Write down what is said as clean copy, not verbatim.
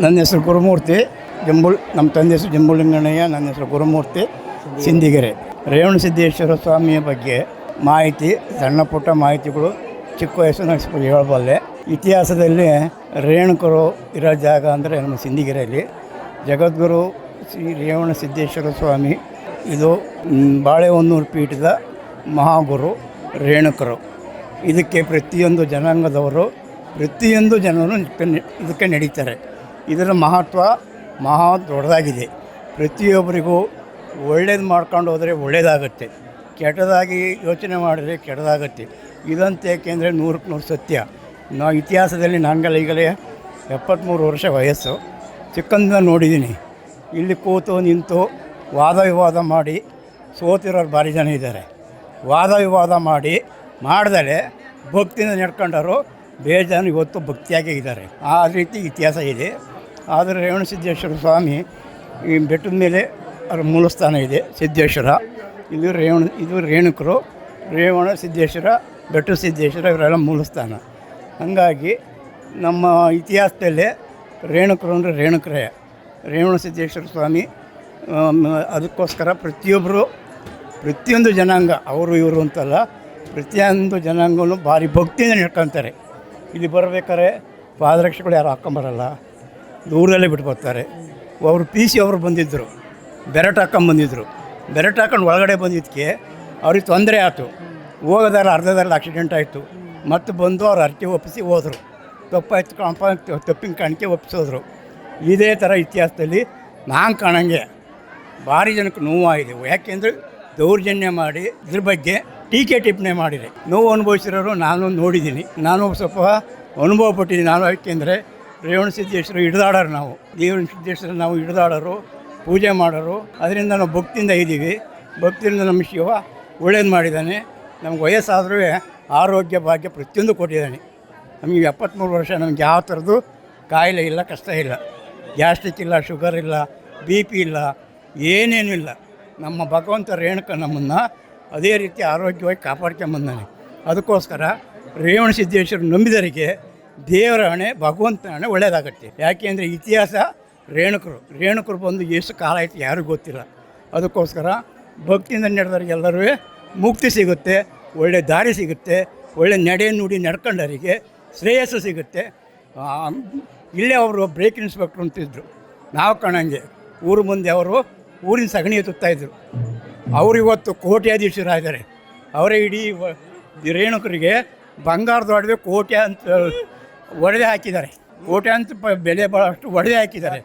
ನನ್ನ ಹೆಸರು ಗುರುಮೂರ್ತಿ ನಮ್ಮ ತಂದೆ ಹೆಸರು ಜಂಬುಲಿಂಗಣ್ಣಯ್ಯ. ನನ್ನ ಹೆಸರು ಗುರುಮೂರ್ತಿ ಸಿಂದಿಗೆರೆ. ರೇವಣಸಿದ್ದೇಶ್ವರ ಸ್ವಾಮಿಯ ಬಗ್ಗೆ ಮಾಹಿತಿ, ಸಣ್ಣ ಪುಟ್ಟ ಮಾಹಿತಿಗಳು ಚಿಕ್ಕ ವಯಸ್ಸಿನ ಹೇಳಬಲ್ಲೆ. ಇತಿಹಾಸದಲ್ಲಿ ರೇಣುಕರು ಇರೋ ಜಾಗ ಅಂದರೆ ನಮ್ಮ ಸಿಂದಿಗೆರೆಯಲ್ಲಿ ಜಗದ್ಗುರು ಶ್ರೀ ರೇವಣಸಿದ್ದೇಶ್ವರ ಸ್ವಾಮಿ. ಇದು ಬಾಳೆಹೊನ್ನೂರು ಪೀಠದ ಮಹಾಗುರು ರೇಣುಕರು. ಇದಕ್ಕೆ ಪ್ರತಿಯೊಂದು ಜನಾಂಗದವರು, ಪ್ರತಿಯೊಂದು ಜನರು ಇದಕ್ಕೆ ನಡೀತಾರೆ. ಇದರ ಮಹತ್ವ ಮಹಾ ದೊಡ್ಡದಾಗಿದೆ. ಪ್ರತಿಯೊಬ್ಬರಿಗೂ ಒಳ್ಳೇದು ಮಾಡ್ಕೊಂಡು ಹೋದರೆ ಒಳ್ಳೆಯದಾಗತ್ತೆ, ಕೆಟ್ಟದಾಗಿ ಯೋಚನೆ ಮಾಡಿದರೆ ಕೆಟ್ಟದಾಗತ್ತೆ. ಇದಂತೆ ಏಕೆಂದರೆ 100ಕ್ಕೆ 100 ಸತ್ಯ. ನಾವು ಇತಿಹಾಸದಲ್ಲಿ ನನಗೆಲ್ಲ ಈಗಲೇ 73 ವರ್ಷ ವಯಸ್ಸು. ಚಿಕ್ಕಂದ ನೋಡಿದ್ದೀನಿ. ಇಲ್ಲಿ ಕೂತು ನಿಂತು ವಾದ ವಿವಾದ ಮಾಡಿ ಸೋತಿರೋರು ಭಾರಿ ಜನ ಇದ್ದಾರೆ. ವಾದ ವಿವಾದ ಮಾಡ್ದಲೇ ಭಕ್ತಿಯಿಂದ ನಡ್ಕೊಂಡವರು ಬೇಜಾನು ಇವತ್ತು ಭಕ್ತಿಯಾಗೇ ಇದ್ದಾರೆ. ಆ ರೀತಿ ಇತಿಹಾಸ ಇದೆ. ಆದರೆ ರೇವಣಸಿದ್ದೇಶ್ವರ ಸ್ವಾಮಿ ಈ ಬೆಟ್ಟದ ಮೇಲೆ ಅವರ ಮೂಲಸ್ಥಾನ ಇದೆ, ಸಿದ್ದೇಶ್ವರ. ಇದು ರೇಣುಕರು, ರೇವಣಸಿದ್ದೇಶ್ವರ, ಬೆಟ್ಟ ಸಿದ್ದೇಶ್ವರ ಇವರೆಲ್ಲ ಮೂಲಸ್ಥಾನ. ಹಾಗಾಗಿ ನಮ್ಮ ಇತಿಹಾಸದಲ್ಲೇ ರೇಣುಕರು ಅಂದರೆ ರೇಣುಕರೇ, ರೇವಣಸಿದ್ದೇಶ್ವರ ಸ್ವಾಮಿ. ಅದಕ್ಕೋಸ್ಕರ ಪ್ರತಿಯೊಂದು ಜನಾಂಗ, ಅವರು ಇವರು ಅಂತಲ್ಲ, ಪ್ರತಿಯೊಂದು ಜನಾಂಗನೂ ಭಾರಿ ಭಕ್ತಿಯಿಂದ ನಡ್ಕೊತಾರೆ. ಇಲ್ಲಿ ಬರಬೇಕಾದ್ರೆ ಪಾದರಕ್ಷೆಗಳು ಯಾರು ಹಾಕ್ಕೊಂಬರಲ್ಲ, ದೂರದಲ್ಲೇ ಬಿಟ್ಟು ಬರ್ತಾರೆ. ಅವರು PC ಅವರು ಬಂದಿದ್ದರು, ಬೆರಟ್ ಹಾಕ್ಕೊಂಬಂದಿದ್ರು. ಬೆರಟ್ ಹಾಕೊಂಡು ಒಳಗಡೆ ಬಂದಿದ್ದಕ್ಕೆ ಅವ್ರಿಗೆ ತೊಂದರೆ ಆಯಿತು. ಹೋಗೋದಾರ ಅರ್ಧದಲ್ಲಿ ಆಕ್ಸಿಡೆಂಟ್ ಆಯಿತು. ಮತ್ತು ಬಂದು ಅವ್ರು ಅರ್ಕೆ ಒಪ್ಪಿಸಿ ಹೋದರು. ತಪ್ಪಾಯ್ತು ತಪ್ಪಿನ ಕಾಣಿಕೆ ಒಪ್ಪಿಸೋದ್ರು. ಇದೇ ಥರ ಇತಿಹಾಸದಲ್ಲಿ ನಾನು ಕಾಣಂಗೆ ಭಾರಿ ಜನಕ್ಕೆ ನೋವಾಗಿದೆ. ಯಾಕೆಂದರೆ ದೌರ್ಜನ್ಯ ಮಾಡಿ ಇದ್ರ ಬಗ್ಗೆ ಟೀಕೆ ಟಿಪ್ಪಣಿ ಮಾಡಿದೆ. ನೋವು ಅನುಭವಿಸಿರೋರು ನಾನು ನೋಡಿದ್ದೀನಿ. ನಾನು ಸ್ವಲ್ಪ ಅನುಭವ ಪಟ್ಟಿದ್ದೀನಿ. ನಾನು ಯಾಕೆಂದರೆ ರೇವಣಸಿದ್ದೇಶ್ವರ ಹಿಡಿದಾಡೋರು ನಾವು, ರೇವಣಸಿದ್ದೇಶ್ವರ ನಾವು ಹಿಡಿದಾಡೋರು, ಪೂಜೆ ಮಾಡೋರು. ಅದರಿಂದ ನಾವು ಭಕ್ತಿಯಿಂದ ಇದ್ದೀವಿ. ಭಕ್ತಿಯಿಂದ ನಮ್ಮ ಶಿವ ಒಳ್ಳೇದು ಮಾಡಿದ್ದಾನೆ. ನಮ್ಗೆ ವಯಸ್ಸಾದ್ರೂ ಆರೋಗ್ಯ ಭಾಗ್ಯ ಪ್ರತಿಯೊಂದು ಕೊಟ್ಟಿದ್ದಾನೆ. ನಮಗೆ 73 ವರ್ಷ. ನಮ್ಗೆ ಯಾವ ಥರದ್ದು ಕಾಯಿಲೆ ಇಲ್ಲ, ಕಷ್ಟ ಇಲ್ಲ. ಗ್ಯಾಸ್ಟ್ರಿಕ್ ಇಲ್ಲ, ಶುಗರ್ ಇಲ್ಲ, BP ಇಲ್ಲ, ಏನೇನೂ ಇಲ್ಲ. ನಮ್ಮ ಭಗವಂತ ರೇಣುಕ ನಮ್ಮನ್ನು ಅದೇ ರೀತಿ ಆರೋಗ್ಯವಾಗಿ ಕಾಪಾಡ್ಕೊಂಬಂದಾನೆ. ಅದಕ್ಕೋಸ್ಕರ ರೇವಣಸಿದ್ದೇಶ್ವರ ನಂಬಿದರಿಗೆ ದೇವರ ಹಣೆ, ಭಗವಂತನ ಹಣೆ ಒಳ್ಳೆಯದಾಗತ್ತೆ. ಯಾಕೆಂದರೆ ಇತಿಹಾಸ ರೇಣುಕರು ಬಂದು ಎಷ್ಟು ಕಾಲ ಆಯಿತು ಯಾರಿಗೂ ಗೊತ್ತಿಲ್ಲ. ಅದಕ್ಕೋಸ್ಕರ ಭಕ್ತಿಯಿಂದ ನಡೆದವ್ರಿಗೆಲ್ಲರೂ ಮುಕ್ತಿ ಸಿಗುತ್ತೆ, ಒಳ್ಳೆಯ ದಾರಿ ಸಿಗುತ್ತೆ, ಒಳ್ಳೆ ನುಡಿ ನಡ್ಕೊಂಡವರಿಗೆ ಶ್ರೇಯಸ್ಸು ಸಿಗುತ್ತೆ. ಇಲ್ಲೇ ಅವರು ಬ್ರೇಕ್ ಇನ್ಸ್ಪೆಕ್ಟ್ರು ಅಂತಿದ್ರು, ನಾವು ಕಾಣಂಗೆ. ಊರು ಮುಂದೆ ಅವರು ಊರಿನ ಸಗಣಿ ಎತ್ತುತ್ತಾಯಿದ್ರು. ಅವರು ಇವತ್ತು ಕೋಟ್ಯಾಧೀಶರಾಗಿದ್ದಾರೆ. ಅವರೇ ಇಡೀ ರೇಣುಕರಿಗೆ ಬಂಗಾರದ ಒಡವೆ ಕೋಟೆ ಅಂತ ಒಡವೆ ಹಾಕಿದ್ದಾರೆ. ಕೋಟೆ ಅಂತ ಬೆಲೆ ಭಾಳಷ್ಟು ಒಡವೆ ಹಾಕಿದ್ದಾರೆ.